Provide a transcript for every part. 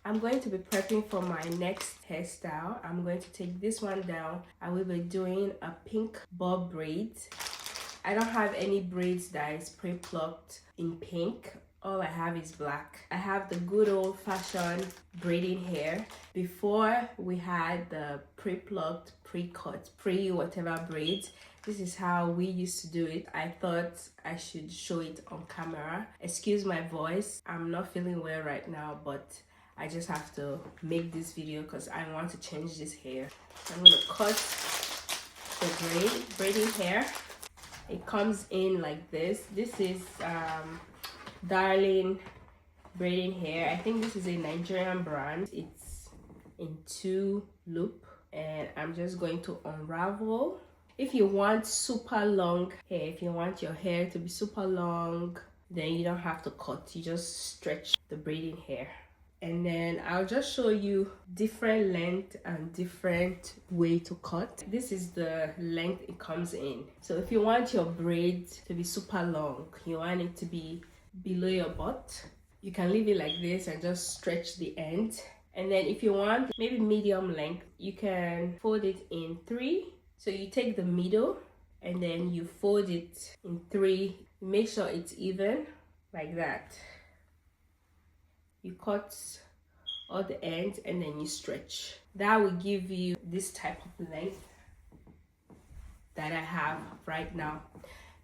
I'm going to be prepping for my next hairstyle. I'm going to take this one down. I will be doing a pink bob braid. I don't have any braids that is pre-plucked in pink. All I have is black. I have the good old-fashioned braiding hair. Before we had the pre-plucked, pre-cut, pre-whatever braids. This is how we used to do it. I thought I should show it on camera. Excuse my voice. I'm not feeling well right now, but I just have to make this video because I want to change this hair. I'm gonna cut the braiding hair. It comes in like this. This is Darling braiding hair. I think this is a Nigerian brand. It's in 2 loop, and I'm just going to unravel. If you want super long hair, if you want your hair to be super long, then you don't have to cut. You just stretch the braiding hair. And then I'll just show you different length and different way to cut. This is the length it comes in. So if you want your braid to be super long, you want it to be below your butt, you can leave it like this and just stretch the end. And then if you want maybe medium length, you can fold it in 3. So you take the middle and then you fold it in 3. Make sure it's even like that. You cut all the ends and then you stretch. That will give you this type of length that I have right now.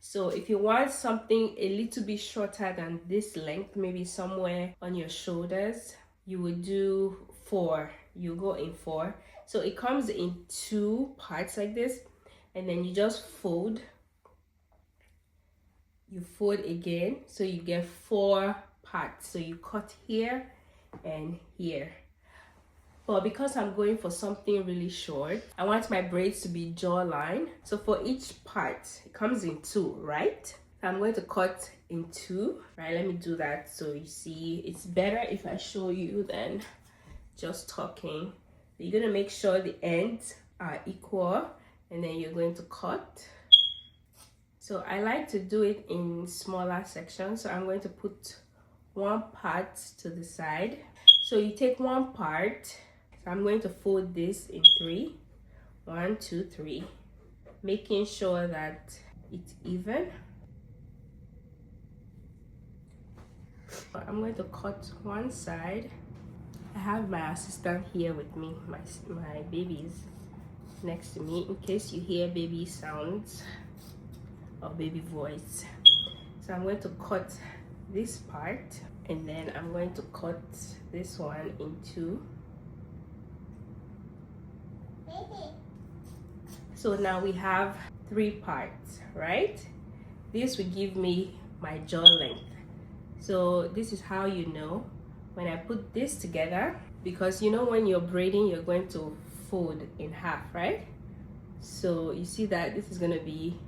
So if you want something a little bit shorter than this length, maybe somewhere on your shoulders, you would do 4. You go in 4. So it comes in 2 parts like this, and then you just fold. You fold again, so you get 4 parts. So you cut here and here. But because I'm going for something really short, I want my braids to be jawline. So for each part, it comes in 2, right? I'm going to cut in 2. Right, let me do that so you see. It's better if I show you than just talking. You're going to make sure the ends are equal, and then you're going to cut. So I like to do it in smaller sections. So I'm going to put 1 part to the side. So you take 1 part. So I'm going to fold this in 3. 1, 2, 3. Making sure that it's even. I'm going to cut one side. I have my assistant here with me. My baby's next to me in case you hear baby sounds or baby voice. So I'm going to cut this part, and then I'm going to cut this one in 2. So now we have 3 parts, right? This will give me my jaw length. So this is how you know when I put this together, because you know when you're braiding, you're going to fold in half, right? So you see that this is going to be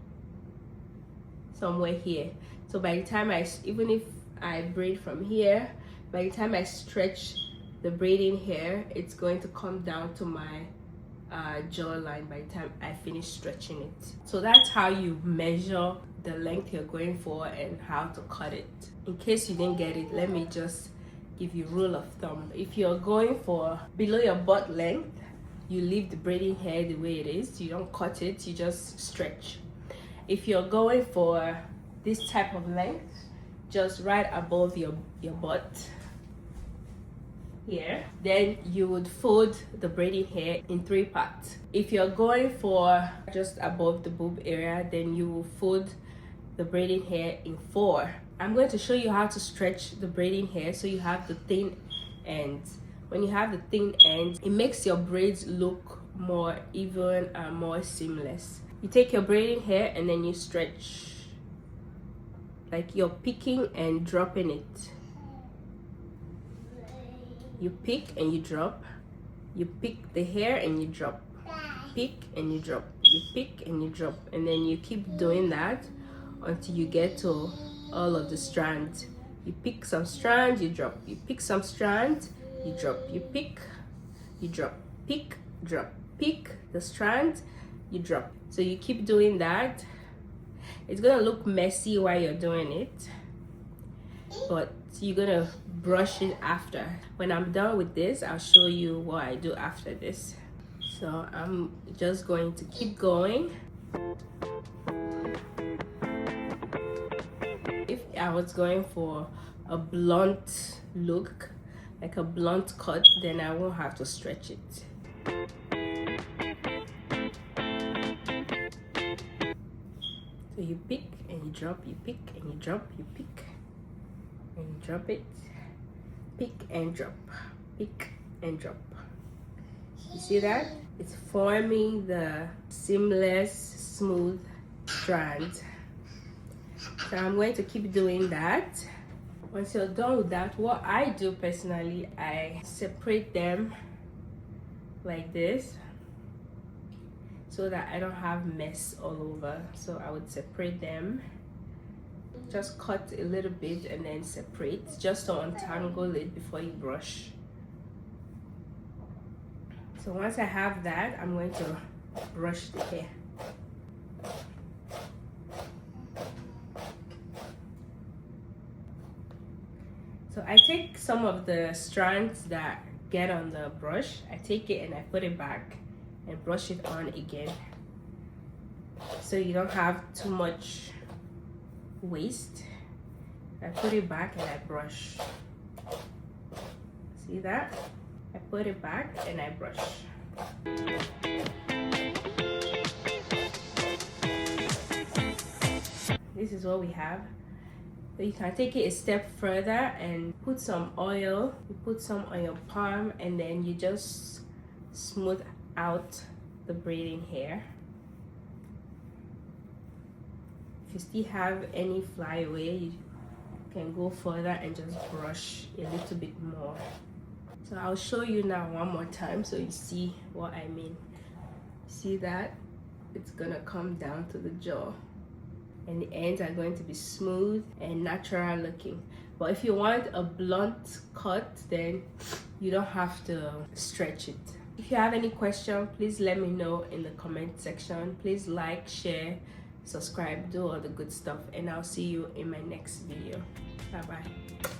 somewhere here. So by the time even if I braid from here, by the time I stretch the braiding hair, it's going to come down to my jawline by the time I finish stretching it. So that's how you measure the length you're going for and how to cut it. In case you didn't get it, let me just give you rule of thumb. If you're going for below your butt length, you leave the braiding hair the way it is. You don't cut it, you just stretch. If you're going for this type of length, just right above your butt here, then you would fold the braiding hair in 3 parts. If you're going for just above the boob area, then you will fold the braiding hair in 4. I'm going to show you how to stretch the braiding hair so you have the thin ends. When you have the thin ends, it makes your braids look more even and more seamless. You take your braiding hair and then you stretch like you're picking and dropping it. You pick and you drop. You pick the hair and you drop. Pick and you drop. You pick and you drop. And then you keep doing that until you get to all of the strands. You pick some strands, you drop. You pick some strands, you drop. You pick, you drop. Pick, drop. Pick the strands, you drop. So you keep doing that. It's gonna look messy while you're doing it. but you're gonna brush it after. When I'm done with this, I'll show you what I do after this. So I'm just going to keep going. If I was going for a blunt look, like a blunt cut, then I won't have to stretch it. So you pick and you drop, you pick and you drop, you pick and you drop it, pick and drop, pick and drop. You see that? It's forming the seamless, smooth strand. So I'm going to keep doing that. Once you're done with that, what I do personally, I separate them like this so that I don't have mess all over. So I would separate them, just cut a little bit and then separate, just to untangle it before you brush. So once I have that, I'm going to brush the hair. So I take some of the strands that get on the brush, I take it and I put it back and brush it on again, so you don't have too much waste. I put it back and I brush. See that? I put it back and I brush. This is what we have. So you can take it a step further and put some oil. You put some on your palm and then you just smooth out the braiding hair. If you still have any flyaway, you can go further and just brush a little bit more. So I'll show you now one more time so you see what I mean. See that? It's gonna come down to the jaw, and the ends are going to be smooth and natural looking. But if you want a blunt cut, then you don't have to stretch it. If you have any question, please let me know in the comment section. Please like, share, subscribe, do all the good stuff, and I'll see you in my next video. Bye bye.